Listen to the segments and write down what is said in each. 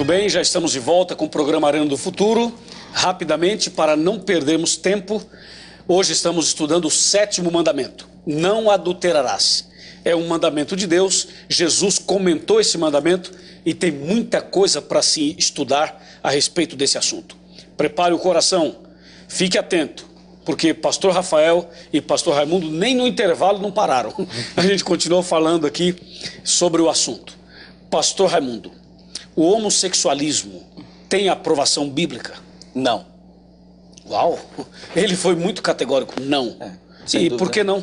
Muito bem, já estamos de volta com o programa Arena do Futuro. Rapidamente, para não perdermos tempo, hoje estamos estudando o 7º mandamento. Não adulterarás. É um mandamento de Deus, Jesus comentou esse mandamento e tem muita coisa para se estudar a respeito desse assunto. Prepare o coração, fique atento, porque pastor Rafael e pastor Raimundo nem no intervalo não pararam. A gente continuou falando aqui sobre o assunto. Pastor Raimundo, o homossexualismo tem aprovação bíblica? Não. Uau! Ele foi muito categórico. Não. Sem dúvida. Por que não?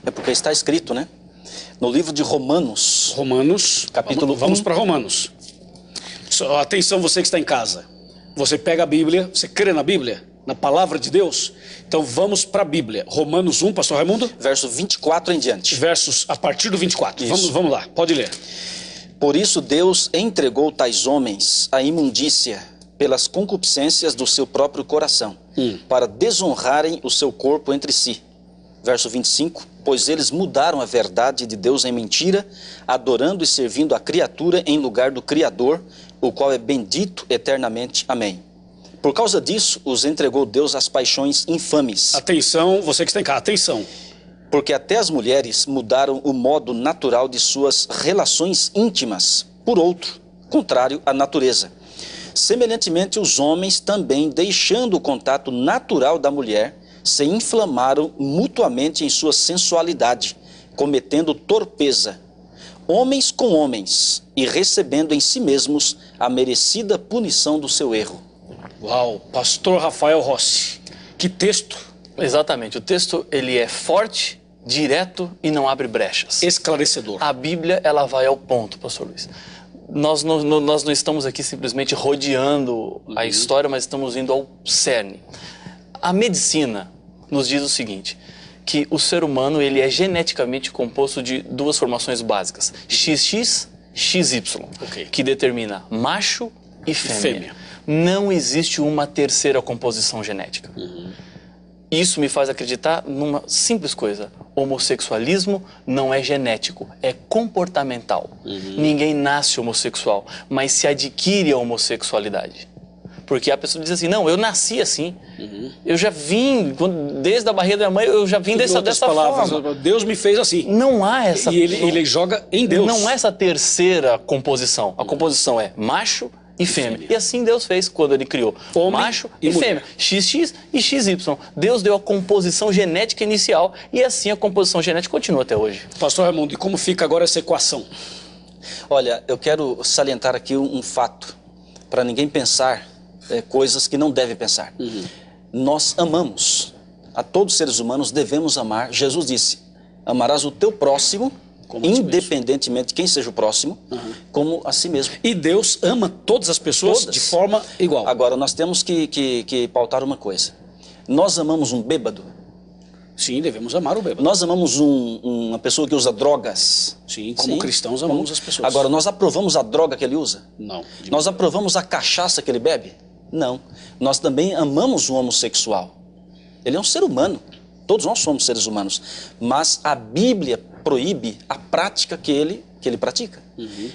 É porque está escrito, né? No livro de Romanos. Romanos, capítulo vamos 1. para Romanos. Atenção, você que está em casa. Você pega a Bíblia, você crê na Bíblia? Na palavra de Deus? Então vamos para a Bíblia. Romanos 1, pastor Raimundo? Verso 24 em diante. Versos a partir do 24. Isso. Vamos lá, pode ler. Por isso Deus entregou tais homens à imundícia pelas concupiscências do seu próprio coração, para desonrarem o seu corpo entre si. Verso 25, pois eles mudaram a verdade de Deus em mentira, adorando e servindo a criatura em lugar do Criador, o qual é bendito eternamente. Amém. Por causa disso, os entregou Deus às paixões infames. Atenção, você que está em casa, atenção. Porque até as mulheres mudaram o modo natural de suas relações íntimas por outro, contrário à natureza. Semelhantemente, os homens também, deixando o contato natural da mulher, se inflamaram mutuamente em sua sensualidade, cometendo torpeza, homens com homens, e recebendo em si mesmos a merecida punição do seu erro. Uau, pastor Rafael Rossi, que texto. Exatamente, o texto ele é forte, direto e não abre brechas. Esclarecedor. A Bíblia, ela vai ao ponto, pastor Luiz. Nós não estamos aqui simplesmente rodeando a história, mas estamos indo ao cerne. A medicina nos diz o seguinte, que o ser humano ele é geneticamente composto de duas formações básicas, XX, XY, que determina macho e fêmea. Não existe uma terceira composição genética. Isso me faz acreditar numa simples coisa. Homossexualismo não é genético, é comportamental. Ninguém nasce homossexual, mas se adquire a homossexualidade. Porque a pessoa diz assim, não, eu nasci assim. Eu já vim, desde a barriga da minha mãe, eu já vim dessa forma. Deus me fez assim. Não há essa... E ele joga em Deus. Não há essa terceira composição. A composição é macho e fêmea. E assim Deus fez quando ele criou homem macho e fêmea, XX e XY. Deus deu a composição genética inicial e assim a composição genética continua até hoje. Pastor Raimundo, e como fica agora essa equação? Olha, eu quero salientar aqui um fato, para ninguém pensar coisas que não deve pensar. Nós amamos, a todos os seres humanos devemos amar. Jesus disse, amarás o teu próximo, independentemente de quem seja o próximo, como a si mesmo. E Deus ama todas as pessoas de forma igual. Agora, nós temos que pautar uma coisa. Nós amamos um bêbado? Sim, devemos amar o bêbado. Nós amamos uma pessoa que usa drogas? Sim, como cristãos amamos as pessoas. Agora, nós aprovamos a droga que ele usa? Não. Nós aprovamos a cachaça que ele bebe? Não. Nós também amamos o homossexual. Ele é um ser humano. Todos nós somos seres humanos. Mas a Bíblia proíbe a prática que ele pratica.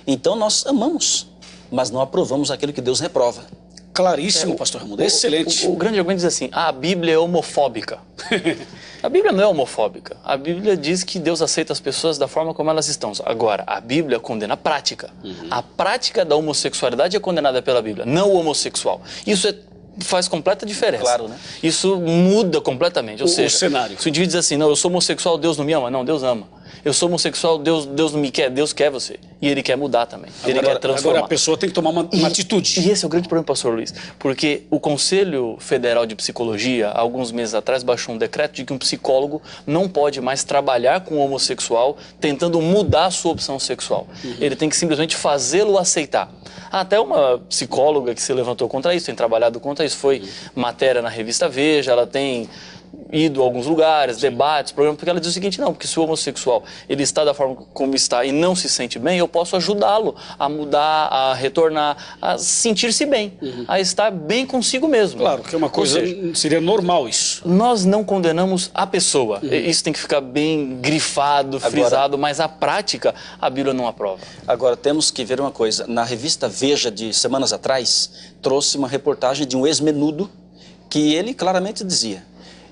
Então nós amamos, mas não aprovamos aquilo que Deus reprova. Claríssimo, pastor Raimundo. Excelente. O grande argumento diz assim, a Bíblia é homofóbica. A Bíblia não é homofóbica. A Bíblia diz que Deus aceita as pessoas da forma como elas estão. Agora, a Bíblia condena a prática. A prática da homossexualidade é condenada pela Bíblia, não o homossexual. Isso faz completa diferença. Claro, né? Isso muda completamente. Ou seja, o cenário. Se o indivíduo diz assim, não, eu sou homossexual, Deus não me ama. Não, Deus ama. Eu sou homossexual, Deus não me quer, Deus quer você. E Ele quer mudar também. Ele quer transformar. Agora a pessoa tem que tomar uma atitude. E esse é o grande problema, pastor Luiz. Porque o Conselho Federal de Psicologia, há alguns meses atrás, baixou um decreto de que um psicólogo não pode mais trabalhar com o homossexual tentando mudar a sua opção sexual. Ele tem que simplesmente fazê-lo aceitar. Até uma psicóloga que se levantou contra isso, tem trabalhado contra isso. Foi matéria na revista Veja, ela tem ido a alguns lugares, debates, programas, porque ela diz o seguinte, não, porque se o homossexual ele está da forma como está e não se sente bem, eu posso ajudá-lo a mudar, a retornar, a sentir-se bem, a estar bem consigo mesmo. Claro, que é uma coisa, seria normal isso. Nós não condenamos a pessoa, isso tem que ficar bem grifado, frisado, mas a prática a Bíblia não aprova. Agora, temos que ver uma coisa, na revista Veja de semanas atrás, trouxe uma reportagem de um ex-menudo que ele claramente dizia,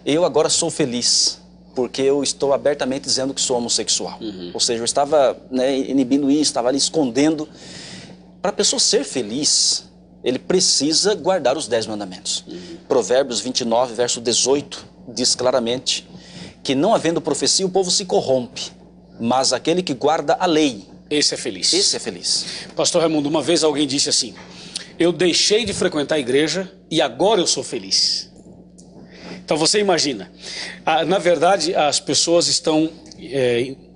eu agora sou feliz, porque eu estou abertamente dizendo que sou homossexual. Ou seja, eu estava inibindo isso, estava ali escondendo. Para a pessoa ser feliz, ele precisa guardar os 10 mandamentos. Provérbios 29, verso 18, diz claramente que não havendo profecia, o povo se corrompe, mas aquele que guarda a lei, esse é feliz. esse é feliz. Pastor Raimundo, uma vez alguém disse assim, eu deixei de frequentar a igreja e agora eu sou feliz. Então você imagina, na verdade as pessoas estão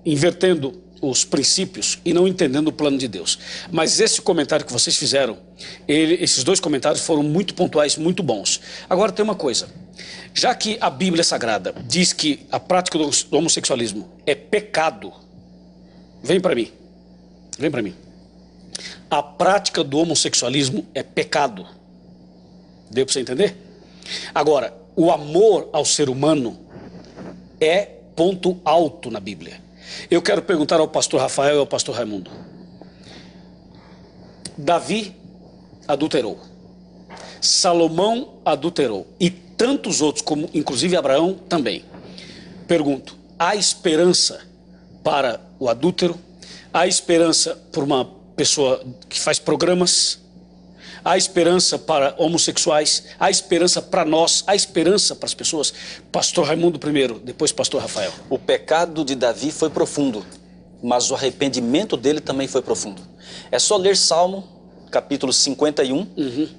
invertendo os princípios e não entendendo o plano de Deus. Mas esse comentário que vocês fizeram, esses 2 comentários foram muito pontuais, muito bons. Agora tem uma coisa, já que a Bíblia Sagrada diz que a prática do homossexualismo é pecado, vem para mim. A prática do homossexualismo é pecado. Deu para você entender? Agora, o amor ao ser humano é ponto alto na Bíblia. Eu quero perguntar ao pastor Rafael e ao pastor Raimundo. Davi adulterou. Salomão adulterou. E tantos outros, como inclusive Abraão também. Pergunto, há esperança para o adúltero? Há esperança por uma pessoa que faz programas? Há esperança para homossexuais? Há esperança para nós? Há esperança para as pessoas? Pastor Raimundo primeiro, depois pastor Rafael. O pecado de Davi foi profundo, mas o arrependimento dele também foi profundo. É só ler Salmo, capítulo 51,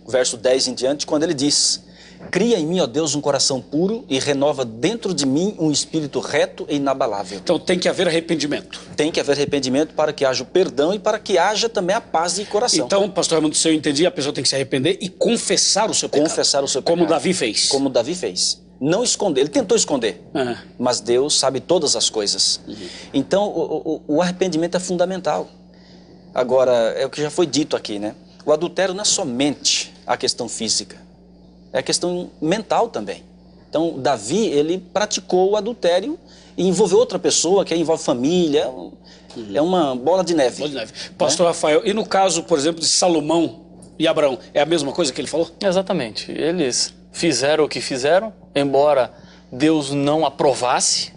verso 10 em diante, quando ele diz, cria em mim, ó Deus, um coração puro e renova dentro de mim um espírito reto e inabalável. Então tem que haver arrependimento. Tem que haver arrependimento para que haja o perdão e para que haja também a paz de coração. Então, pastor Raimundo, se eu entendi, a pessoa tem que se arrepender e confessar o seu pecado. Confessar o seu pecado. Como Davi fez. Como Davi fez. Não esconder, ele tentou esconder, mas Deus sabe todas as coisas. Então, o arrependimento é fundamental. Agora, é o que já foi dito aqui, né? O adultério não é somente a questão física, é a questão mental também. Então, Davi, ele praticou o adultério e envolveu outra pessoa, que envolve família, é uma bola de neve. Bola de neve. Pastor Rafael, e no caso, por exemplo, de Salomão e Abraão, é a mesma coisa que ele falou? Exatamente. Eles fizeram o que fizeram, embora Deus não aprovasse,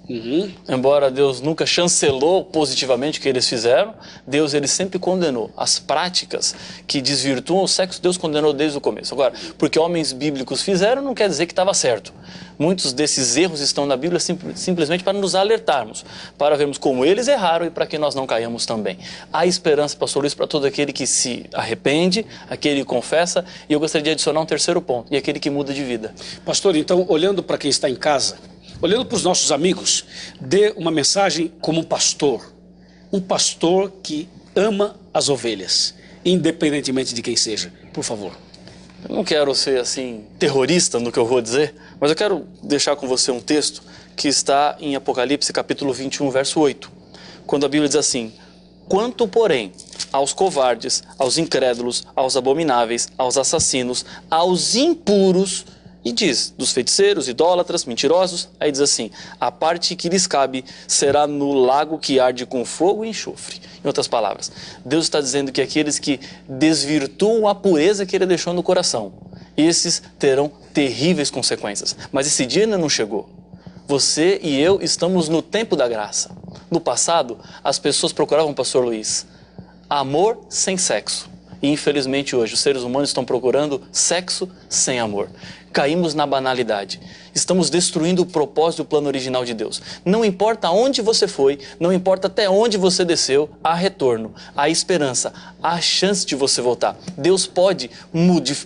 embora Deus nunca chancelou positivamente o que eles fizeram, Deus ele sempre condenou. As práticas que desvirtuam o sexo, Deus condenou desde o começo. Agora, porque homens bíblicos fizeram, não quer dizer que estava certo. Muitos desses erros estão na Bíblia simplesmente para nos alertarmos, para vermos como eles erraram e para que nós não caiamos também. Há esperança, pastor Luiz, para todo aquele que se arrepende, aquele que confessa, e eu gostaria de adicionar um terceiro ponto, e aquele que muda de vida. Pastor, então, olhando para quem está em casa, olhando para os nossos amigos, dê uma mensagem como um pastor que ama as ovelhas, independentemente de quem seja, por favor. Eu não quero ser assim terrorista no que eu vou dizer, mas eu quero deixar com você um texto que está em Apocalipse capítulo 21, verso 8, quando a Bíblia diz assim, quanto porém aos covardes, aos incrédulos, aos abomináveis, aos assassinos, aos impuros, e diz, dos feiticeiros, idólatras, mentirosos, aí diz assim, a parte que lhes cabe será no lago que arde com fogo e enxofre. Em outras palavras, Deus está dizendo que aqueles que desvirtuam a pureza que Ele deixou no coração, esses terão terríveis consequências. Mas esse dia ainda não chegou. Você e eu estamos no tempo da graça. No passado, as pessoas procuravam, pastor Luiz, amor sem sexo. E infelizmente hoje os seres humanos estão procurando sexo sem amor. Caímos na banalidade. Estamos destruindo o propósito e o plano original de Deus. Não importa onde você foi, não importa até onde você desceu, há retorno, há esperança, há chance de você voltar. Deus pode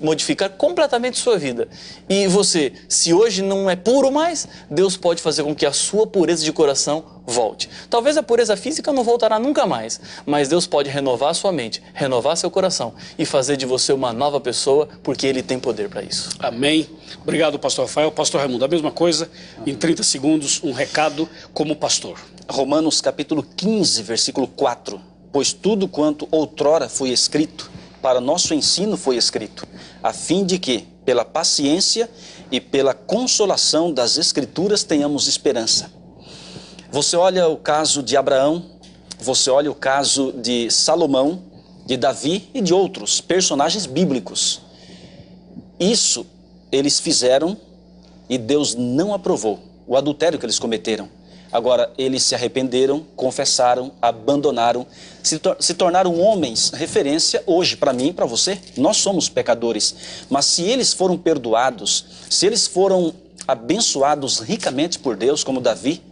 modificar completamente sua vida. E você, se hoje não é puro mais, Deus pode fazer com que a sua pureza de coração volte. Talvez a pureza física não voltará nunca mais, mas Deus pode renovar a sua mente, renovar seu coração e fazer de você uma nova pessoa, porque Ele tem poder para isso. Amém. Obrigado, pastor Rafael. Pastor Raimundo, a mesma coisa, em 30 segundos, um recado como pastor. Romanos capítulo 15, versículo 4. Pois tudo quanto outrora foi escrito, para nosso ensino foi escrito, a fim de que, pela paciência e pela consolação das Escrituras, tenhamos esperança. Você olha o caso de Abraão, você olha o caso de Salomão, de Davi e de outros personagens bíblicos. Isso eles fizeram e Deus não aprovou o adultério que eles cometeram. Agora, eles se arrependeram, confessaram, abandonaram, se tornaram homens, referência hoje para mim e para você. Nós somos pecadores, mas se eles foram perdoados, se eles foram abençoados ricamente por Deus, como Davi,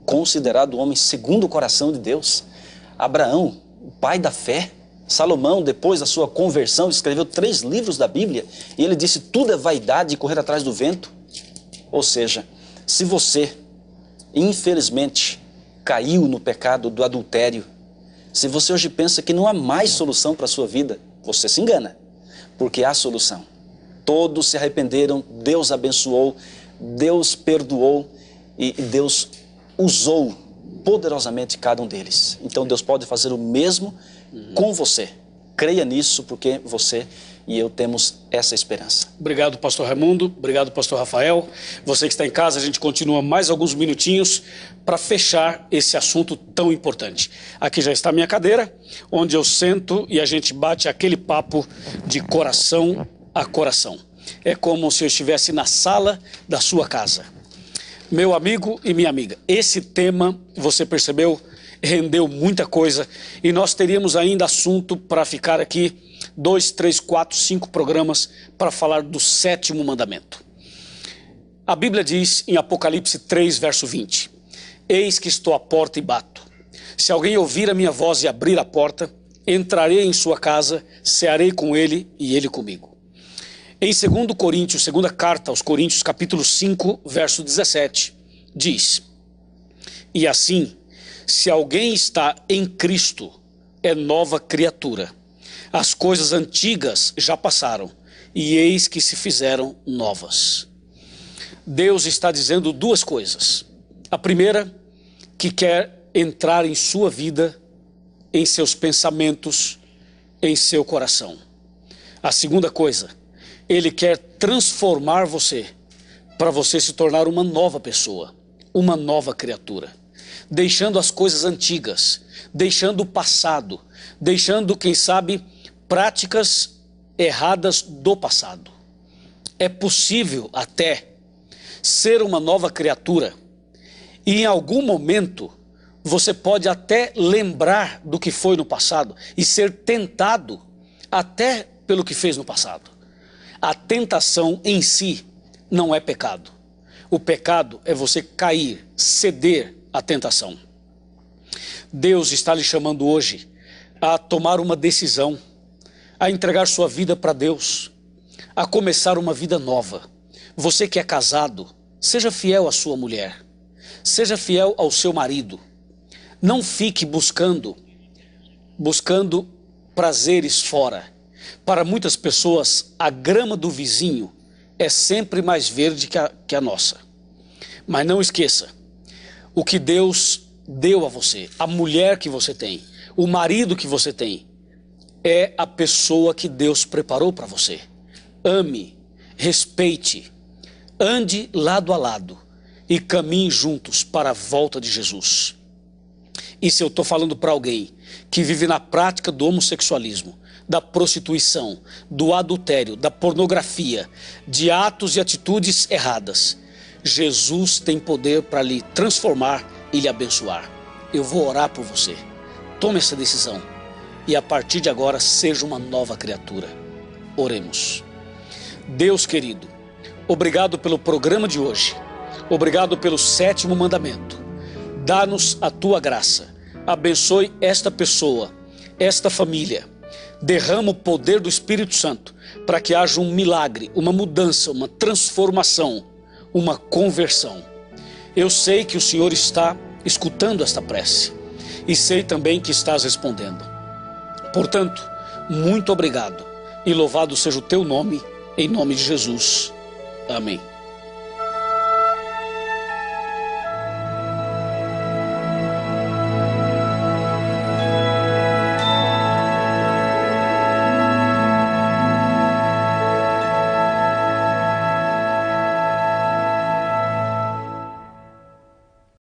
considerado homem segundo o coração de Deus, Abraão, o pai da fé, Salomão, depois da sua conversão, escreveu 3 livros da Bíblia, e ele disse, tudo é vaidade e correr atrás do vento. Ou seja, se você infelizmente caiu no pecado do adultério, se você hoje pensa que não há mais solução para a sua vida, você se engana, porque há solução. Todos se arrependeram, Deus abençoou, Deus perdoou e Deus usou poderosamente cada um deles. Então Deus pode fazer o mesmo com você. Creia nisso, porque você e eu temos essa esperança. Obrigado, pastor Raimundo. Obrigado, pastor Rafael. Você que está em casa, a gente continua mais alguns minutinhos para fechar esse assunto tão importante. Aqui já está a minha cadeira, onde eu sento e a gente bate aquele papo de coração a coração. É como se eu estivesse na sala da sua casa. Meu amigo e minha amiga, esse tema, você percebeu, rendeu muita coisa e nós teríamos ainda assunto para ficar aqui 2, 3, 4, 5 programas para falar do 7º mandamento. A Bíblia diz em Apocalipse 3, verso 20, eis que estou à porta e bato. Se alguém ouvir a minha voz e abrir a porta, entrarei em sua casa, cearei com ele e ele comigo. Em 2 Coríntios, segunda carta aos Coríntios, capítulo 5, verso 17, diz, e assim, se alguém está em Cristo, é nova criatura. As coisas antigas já passaram, e eis que se fizeram novas. Deus está dizendo 2 coisas. A primeira, que quer entrar em sua vida, em seus pensamentos, em seu coração. A segunda coisa, Ele quer transformar você, para você se tornar uma nova pessoa, uma nova criatura. Deixando as coisas antigas, deixando o passado, deixando, quem sabe, práticas erradas do passado. É possível até ser uma nova criatura e em algum momento você pode até lembrar do que foi no passado e ser tentado até pelo que fez no passado. A tentação em si não é pecado. O pecado é você cair, ceder à tentação. Deus está lhe chamando hoje a tomar uma decisão, a entregar sua vida para Deus, a começar uma vida nova. Você que é casado, seja fiel à sua mulher, seja fiel ao seu marido. Não fique buscando prazeres fora. Para muitas pessoas, a grama do vizinho é sempre mais verde que a nossa. Mas não esqueça, o que Deus deu a você, a mulher que você tem, o marido que você tem, é a pessoa que Deus preparou para você. Ame, respeite, ande lado a lado e caminhe juntos para a volta de Jesus. E se eu estou falando para alguém que vive na prática do homossexualismo, da prostituição, do adultério, da pornografia, de atos e atitudes erradas, Jesus tem poder para lhe transformar e lhe abençoar. Eu vou orar por você. Tome essa decisão e a partir de agora seja uma nova criatura. Oremos. Deus querido, obrigado pelo programa de hoje. Obrigado pelo 7º mandamento. Dá-nos a tua graça. Abençoe esta pessoa, esta família. Derrama o poder do Espírito Santo para que haja um milagre, uma mudança, uma transformação, uma conversão. Eu sei que o Senhor está escutando esta prece e sei também que estás respondendo. Portanto, muito obrigado e louvado seja o teu nome, em nome de Jesus. Amém.